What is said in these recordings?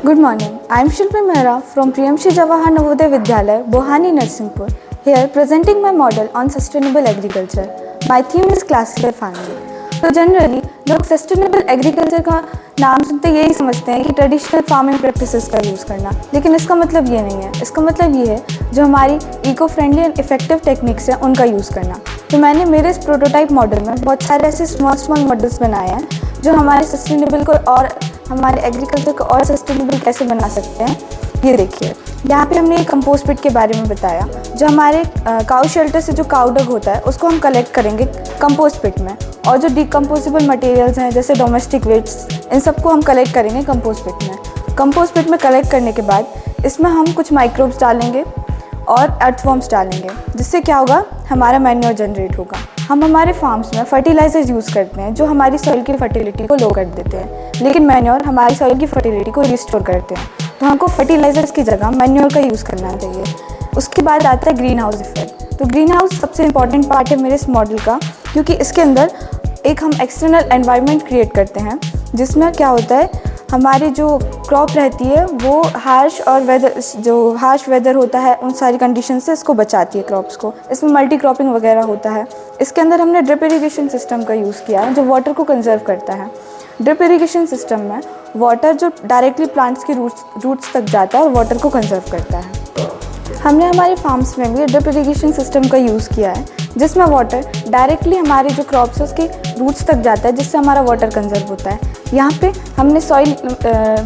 Good morning. I am Shilpi Mehra from Priyamshi Jawahar Navodaya Vidyalaya, Bohani, Narsinghpur. Here presenting my model on sustainable agriculture. My theme is classical farming. तो generally लोग sustainable agriculture का नाम सुनते यही समझते हैं कि traditional farming practices का यूज़ करना, लेकिन इसका मतलब ये नहीं है। इसका मतलब ये है जो हमारी eco friendly and effective techniques हैं उनका यूज़ करना। तो मैंने मेरे इस प्रोटोटाइप मॉडल में बहुत सारे ऐसे स्मॉल मॉडल्स बनाए हैं जो हमारे सस्टेनेबल को और हमारे एग्रीकल्चर को और सस्टेनेबल कैसे बना सकते हैं। ये देखिए, यहाँ पे हमने एक कंपोस्ट पिट के बारे में बताया। जो हमारे काउ शेल्टर से जो काउ डग होता है उसको हम कलेक्ट करेंगे कंपोस्ट पिट में, और जो डिकम्पोजेबल मटेरियल्स हैं जैसे डोमेस्टिक वेस्ट, इन सबको हम कलेक्ट करेंगे कंपोस्ट पिट में। कंपोस्ट पिट में कलेक्ट करने के बाद इसमें हम कुछ माइक्रोब्स डालेंगे और अर्थवॉर्म्स डालेंगे, जिससे क्या होगा, हमारा मैन्योर जनरेट होगा। हम हमारे फार्म्स में फर्टिलाइजर्स यूज़ करते हैं जो हमारी सॉइल की फर्टिलिटी को लो कर देते हैं, लेकिन मैन्योर हमारी सॉइल की फर्टिलिटी को रिस्टोर करते हैं। तो हमको फर्टिलाइजर्स की जगह मैन्योर का यूज़ करना चाहिए। उसके बाद आता है ग्रीन हाउस इफेक्ट। तो ग्रीन हाउस सबसे इम्पॉर्टेंट पार्ट है मेरे इस मॉडल का, क्योंकि इसके अंदर एक हम एक्सटर्नल एनवायरनमेंट क्रिएट करते हैं, जिसमें क्या होता है, हमारी जो क्रॉप रहती है वो हार्श वेदर होता है, उन सारी कंडीशन से इसको बचाती है क्रॉप्स को। इसमें मल्टी क्रॉपिंग वगैरह होता है। इसके अंदर हमने ड्रिप इरिगेशन सिस्टम का यूज़ किया है जो वाटर को कंजर्व करता है। ड्रिप इरिगेशन सिस्टम में वाटर जो डायरेक्टली प्लांट्स की रूट्स तक जाता है और वाटर को कंजर्व करता है। हमने हमारे फार्म्स में भी ड्रिप इरिगेशन सिस्टम का यूज़ किया है, जिसमें वाटर डायरेक्टली हमारे जो क्रॉप्स है उसके रूट्स तक जाता है, जिससे हमारा वाटर कंजर्व होता है। यहाँ पे हमने सॉइल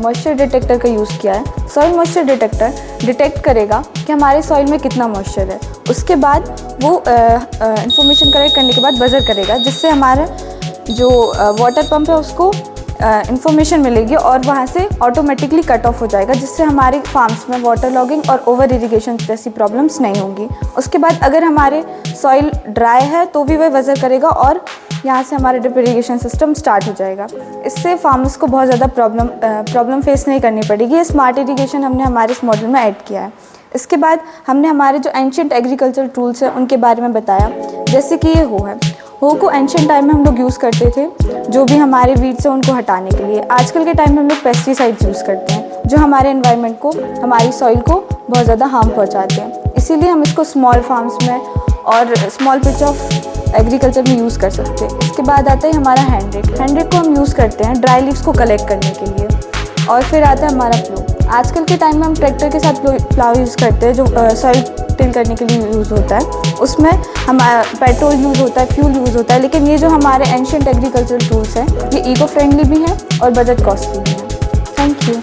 मॉइस्चर डिटेक्टर का यूज़ किया है। सॉइल मॉइस्चर डिटेक्टर डिटेक्ट करेगा कि हमारे सॉइल में कितना मॉइस्चर है। उसके बाद वो इंफॉर्मेशन कलेक्ट करने के बाद बजर करेगा, जिससे हमारा जो वाटर पंप है उसको इंफॉर्मेशन मिलेगी और वहाँ से ऑटोमेटिकली कट ऑफ हो जाएगा, जिससे हमारे फार्म्स में वाटर लॉगिंग और ओवर इरिगेशन जैसी प्रॉब्लम्स नहीं होंगी। उसके बाद अगर हमारे सॉइल ड्राई है तो भी वह वजर करेगा और यहाँ से हमारा ड्रिप इरिगेशन सिस्टम स्टार्ट हो जाएगा। इससे फार्मर्स को बहुत ज़्यादा प्रॉब्लम फेस नहीं करनी पड़ेगी। ये स्मार्ट इरिगेशन हमने हमारे इस मॉडल में ऐड किया है। इसके बाद हमने हमारे जो एंशिएंट एग्रीकल्चर टूल्स हैं उनके बारे में बताया, जैसे कि ये हो को एंशिएंट टाइम में हम लोग यूज़ करते थे जो भी हमारे वीड्स हैं उनको हटाने के लिए। आजकल के टाइम में हम लोग पेस्टिसाइड्स यूज़ करते हैं जो हमारे एनवायरनमेंट को, हमारी सॉइल को बहुत ज़्यादा हार्म पहुंचाते हैं। इसीलिए हम इसको स्मॉल फार्म्स में और स्मॉल पिच ऑफ एग्रीकल्चर में यूज़ कर सकते हैं। इसके बाद आता है हमारा हैंड रेक को हम यूज़ करते हैं ड्राई लीव्स को कलेक्ट करने के लिए। और फिर आता है हमारा प्लो। आजकल के टाइम में हम ट्रैक्टर के साथ प्लाव यूज़ करते हैं जो सॉइल टिल करने के लिए यूज़ होता है। उसमें हमारा पेट्रोल यूज़ होता है, फ्यूल यूज़ होता है, लेकिन ये जो हमारे एंशिएंट एग्रीकल्चर टूल्स हैं ये इको फ्रेंडली भी हैं और बजट कॉस्टली भी हैं। Thank you.